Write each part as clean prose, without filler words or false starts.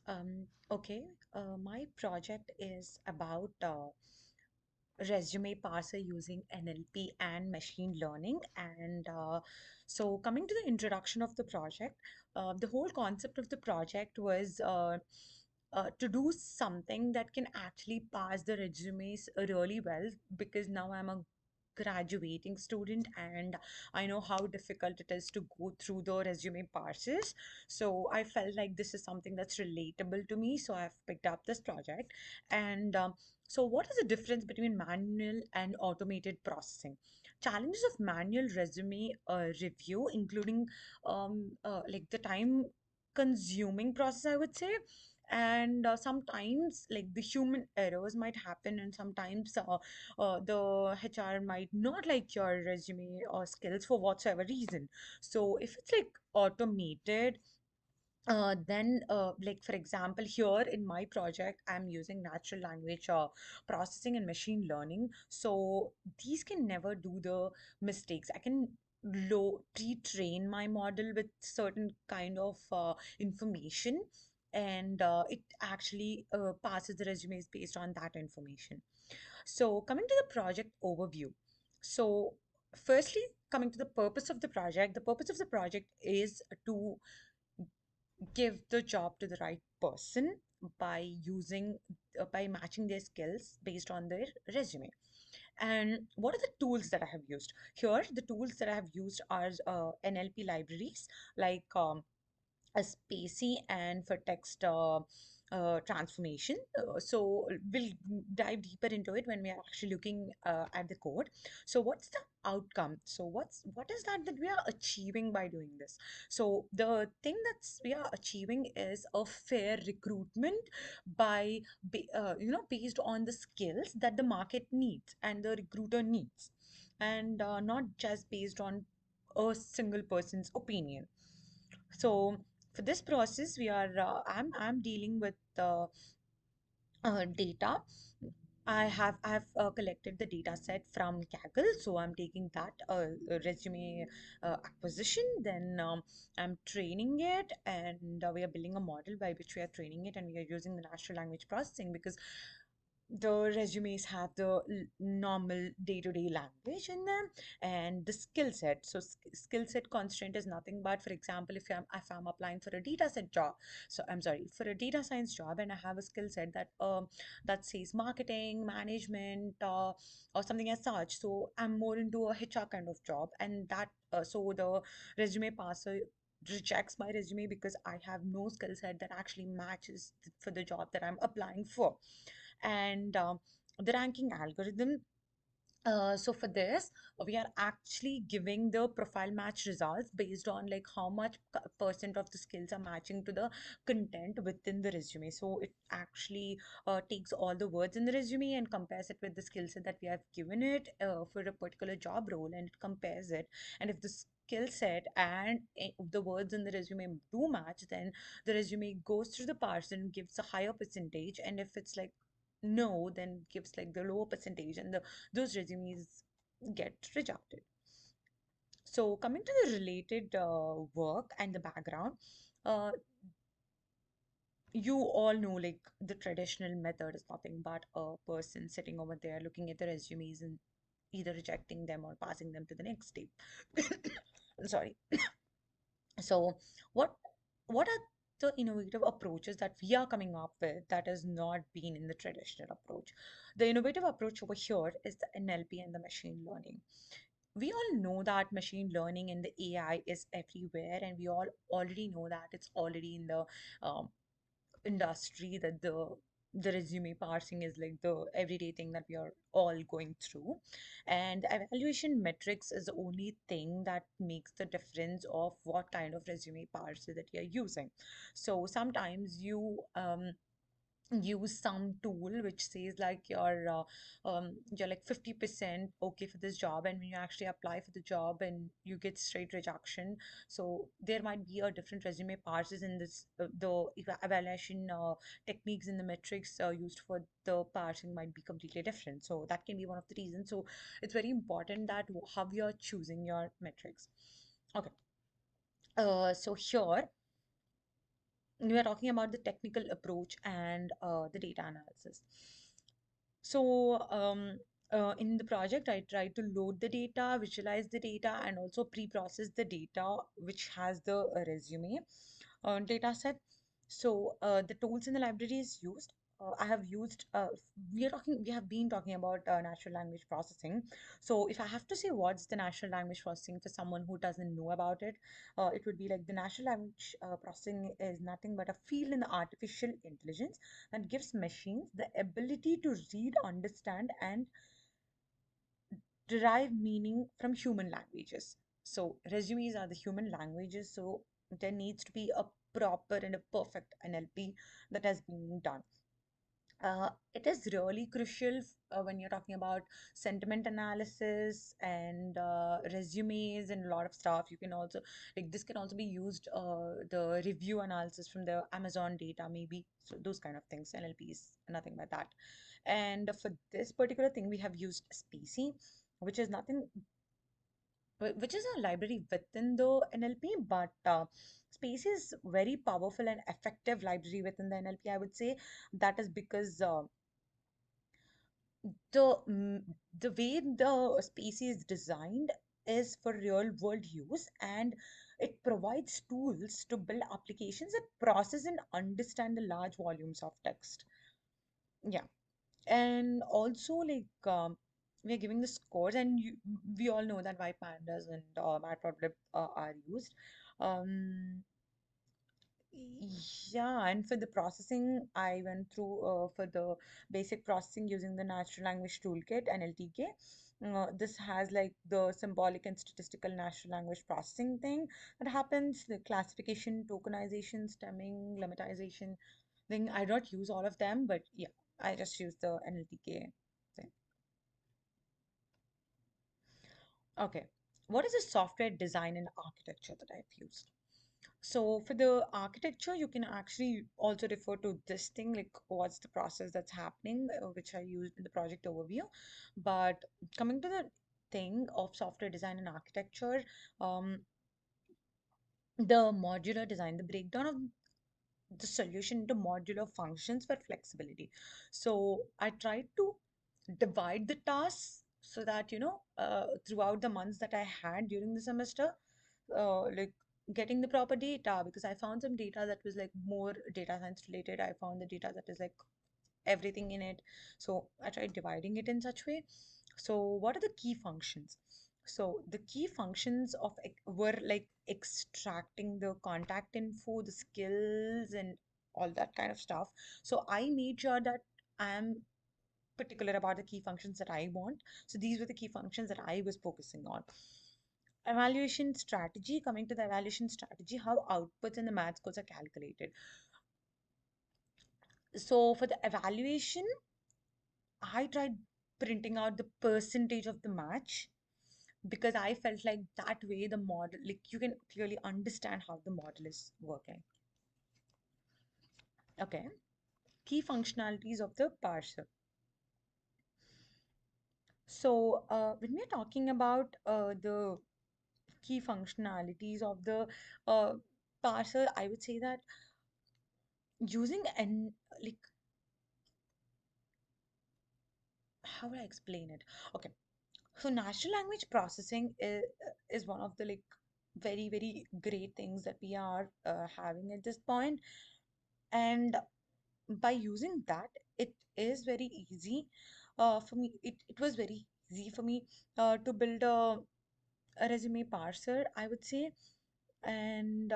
Okay, my project is about resume parser using NLP and machine learning. And so, coming to the introduction of the project, the whole concept of the project was to do something that can actually pass the resumes really well, because now I'm a graduating student and I know how difficult it is to go through the resume parsers. So I felt like this is something that's relatable to me. So I've picked up this project. And so, what is the difference between manual and automated processing? Challenges of manual resume review, including like the time consuming process, I would say. And sometimes, like the human errors might happen, and sometimes the HR might not like your resume or skills for whatsoever reason. So, if it's like automated, then like for example, here in my project I'm using natural language processing and machine learning, so these can never do the mistakes. I can low pre-train my model with certain kind of information, and it actually passes the resumes based on that information. So coming to the project overview, so firstly, coming to the purpose of the project, the purpose of the project is to give the job to the right person by using by matching their skills based on their resume. And what are the tools that I have used here? The tools that I have used are NLP libraries like a spacey and for text transformation. So we'll dive deeper into it when we are actually looking at the code. So what's the outcome? So what is that we are achieving by doing this? So the thing that's we are achieving is a fair recruitment by based on the skills that the market needs and the recruiter needs, and not just based on a single person's opinion. So for this process, we are I'm dealing with data. I have collected the data set from Kaggle, so I'm taking that resume acquisition. Then I'm training it, and we are building a model by which we are training it, and we are using the natural language processing because the resumes have the normal day-to-day language in them and the skill set. So skill set constraint is nothing but, for example, if I'm applying for a data set job, so I'm sorry, for a data science job, and I have a skill set that says marketing management or something as such, so I'm more into a HR kind of job, and that so the resume passer rejects my resume because I have no skill set that actually matches for the job that I'm applying for. And the ranking algorithm, so for this, we are actually giving the profile match results based on like how much percent of the skills are matching to the content within the resume. So it actually takes all the words in the resume and compares it with the skill set that we have given it for a particular job role, and it compares it. And if the skill set and the words in the resume do match, then the resume goes through the parse and gives a higher percentage. And if it's like no, then gives like the lower percentage, and those resumes get rejected. So coming to the related work and the background, uh, you all know like the traditional method is nothing but a person sitting over there looking at the resumes and either rejecting them or passing them to the next step. Sorry. So what what are the innovative approaches that we are coming up with that has not been in the traditional approach? The innovative approach over here is the NLP and the machine learning. We all know that machine learning and the AI is everywhere, and we all already know that it's already in the um, industry, that the resume parsing is like the everyday thing that we are all going through. And the evaluation metrics is the only thing that makes the difference of what kind of resume parser that you're using. So sometimes you use some tool which says like you're like 50% okay for this job, and when you actually apply for the job and you get straight rejection. So there might be a different resume parses in this evaluation techniques in the metrics used for the parsing might be completely different, so that can be one of the reasons. So it's very important that how you're choosing your metrics. Okay, so here we are talking about the technical approach and the data analysis. So, in the project, I try to load the data, visualize the data, and also pre-process the data which has the resume data set. So, the tools in the library is used. I have used, we have been talking about natural language processing. So, if I have to say what's the natural language processing for someone who doesn't know about it, it would be like the natural language processing is nothing but a field in the artificial intelligence that gives machines the ability to read, understand, and derive meaning from human languages. So, resumes are the human languages, so there needs to be a proper and a perfect NLP that has been done. It is really crucial when you're talking about sentiment analysis and resumes and a lot of stuff. You can also, like, this can also be used, the review analysis from the Amazon data, maybe. So, those kind of things. NLP is nothing but that. And for this particular thing, we have used Spacey, which is nothing, which is a library within the NLP, but Spacey is very powerful and effective library within the NLP, I would say. That is because the mm, the way the species is designed is for real world use, and it provides tools to build applications that process and understand the large volumes of text. Yeah, and also like we're giving the scores, and we all know that why pandas and matplotlib are used. um Yeah, and for the processing, I went through for the basic processing using the natural language toolkit (NLTK). This has like the symbolic and statistical natural language processing thing that happens, the classification, tokenization, stemming, lemmatization thing. I don't use all of them, but yeah, I just use the NLTK thing. Okay, what is the software design and architecture that I've used? So for the architecture, you can actually also refer to this thing, like what's the process that's happening, which I used in the project overview. But coming to the thing of software design and architecture, um, the modular design, the breakdown of the solution into modular functions for flexibility. So I tried to divide the tasks so that, throughout the months that I had during the semester, like getting the proper data, because I found some data that was like more data science related. I found the data that is like everything in it. So I tried dividing it in such way. So what are the key functions? So the key functions were like extracting the contact info, the skills, and all that kind of stuff. So I made sure that I am particular about the key functions that I want. So these were the key functions that I was focusing on. Evaluation strategy, coming to the evaluation strategy, how outputs in the math scores are calculated. So for the evaluation, I tried printing out the percentage of the match because I felt like that way the model, like you can clearly understand how the model is working. Okay. Key functionalities of the parser. So when we're talking about the key functionalities of the uh, parser, I would say that using and like how would I explain it? Okay, so natural language processing is one of the like very very great things that we are having at this point, and by using that, it is very easy for me. It was very easy for me to build a resume parser, I would say, and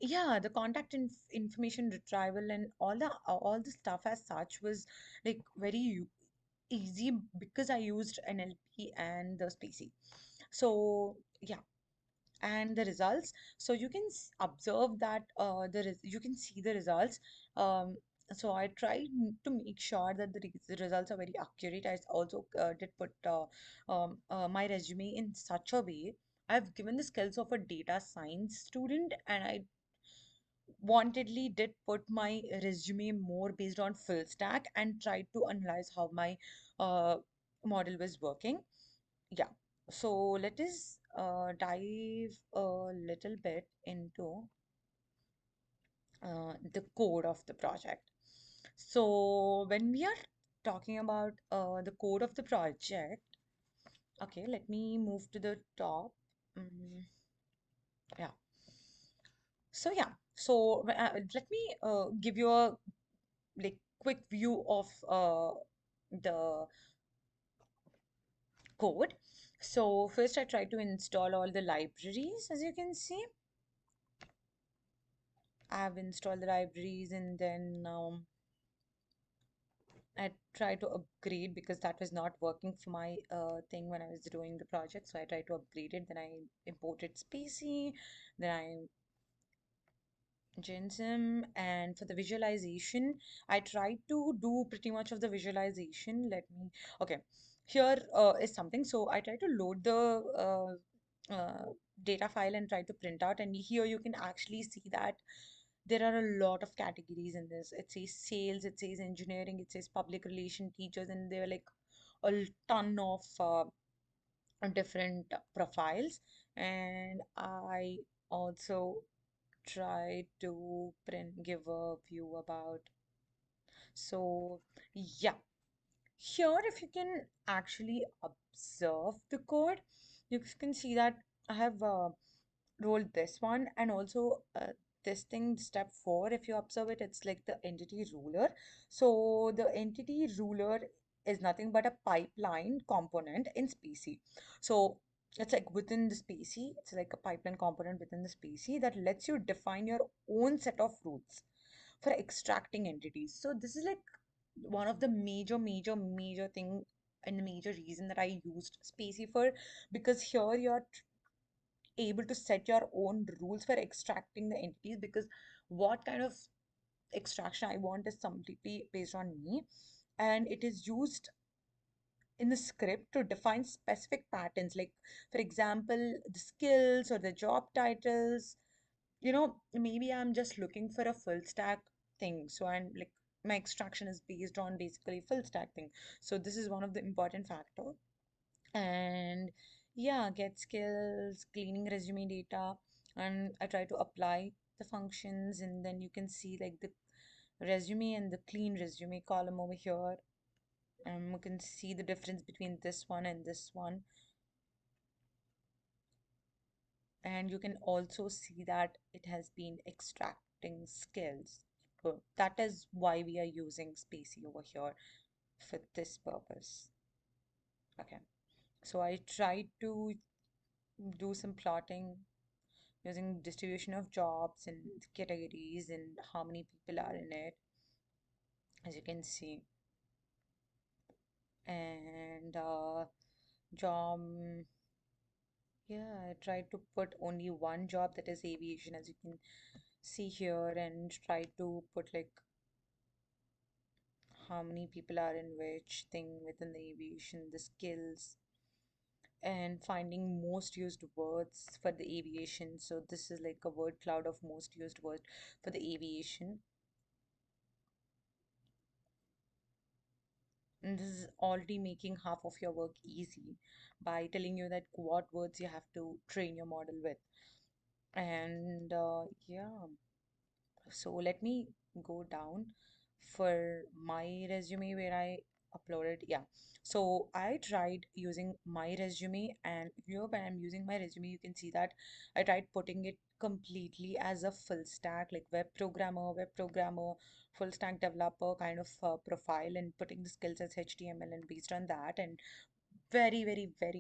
yeah, the contact information retrieval and all the stuff as such was like very easy because I used NLP and the Spacey. So yeah, and the results. So you can observe that you can see the results. Um, so I tried to make sure that the results are very accurate. I also did put my resume in such a way. I've given the skills of a data science student, and I wantedly did put my resume more based on full stack and tried to analyze how my uh, model was working. Yeah. So let us dive a little bit into the code of the project. So when we are talking about the code of the project, okay, let me move to the top. Mm, yeah. So yeah. So let me give you a like quick view of the code. So first I try to install all the libraries. As you can see, I've installed the libraries, and then I try to upgrade because that was not working for my thing when I was doing the project. So I try to upgrade it. Then I imported Spacey. Then I Gensum, and for the visualization, I tried to do pretty much of the visualization. Okay, here is something. So I try to load the data file and try to print out, and here you can actually see that there are a lot of categories in this. It says sales, it says engineering, it says public relation teachers, and there are like a ton of different profiles. And I also try to give a view about. So yeah, here if you can actually observe the code, you can see that I have rolled this one, and also this thing, step 4, if you observe it, it's like the entity ruler. So the entity ruler is nothing but a pipeline component in Spacey. So it's like within the Spacey, it's like a pipeline component within the Spacey that lets you define your own set of rules for extracting entities. So this is like one of the major thing and the major reason that I used Spacey for, because here you're able to set your own rules for extracting the entities, because what kind of extraction I want is completely based on me, and it is used in the script to define specific patterns, like for example the skills or the job titles. Maybe I'm just looking for a full stack thing, so I'm like my extraction is based on basically full stack thing. So this is one of the important factor. And yeah, get skills, cleaning resume data, and I try to apply the functions, and then you can see like the resume and the clean resume column over here. You can see the difference between this one and this one, and you can also see that it has been extracting skills. That is why we are using Spacey over here for this purpose. Okay, so I tried to do some plotting using distribution of jobs and categories and how many people are in it, as you can see. And job, yeah, I tried to put only one job, that is aviation, as you can see here, and try to put like how many people are in which thing within the aviation, the skills, and finding most used words for the aviation. So this is like a word cloud of most used word for the aviation. And this is already making half of your work easy by telling you that what words you have to train your model with. And yeah, so let me go down for my resume where I uploaded. Yeah. So I tried using my resume, and here when I'm using my resume, you can see that I tried putting it completely as a full stack, like web programmer, full stack developer kind of profile, and putting the skills as HTML, and based on that, and very,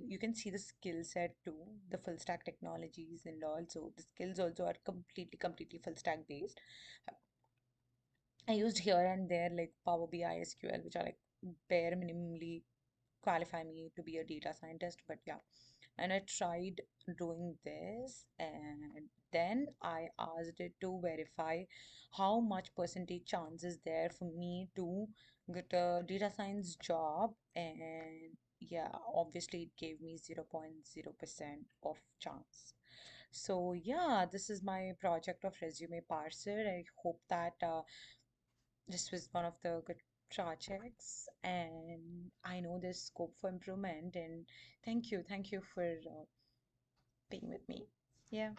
you can see the skill set too, the full stack technologies and also the skills also are completely full stack based. I used here and there like Power BI, SQL, which are like bare minimally qualify me to be a data scientist. But yeah, and I tried doing this, and then I asked it to verify how much percentage chance is there for me to get a data science job. And yeah, obviously it gave me 0.0% of chance. So yeah, this is my project of resume parser. I hope that this was one of the good projects, and I know there's scope for improvement. And thank you for being with me. Yeah.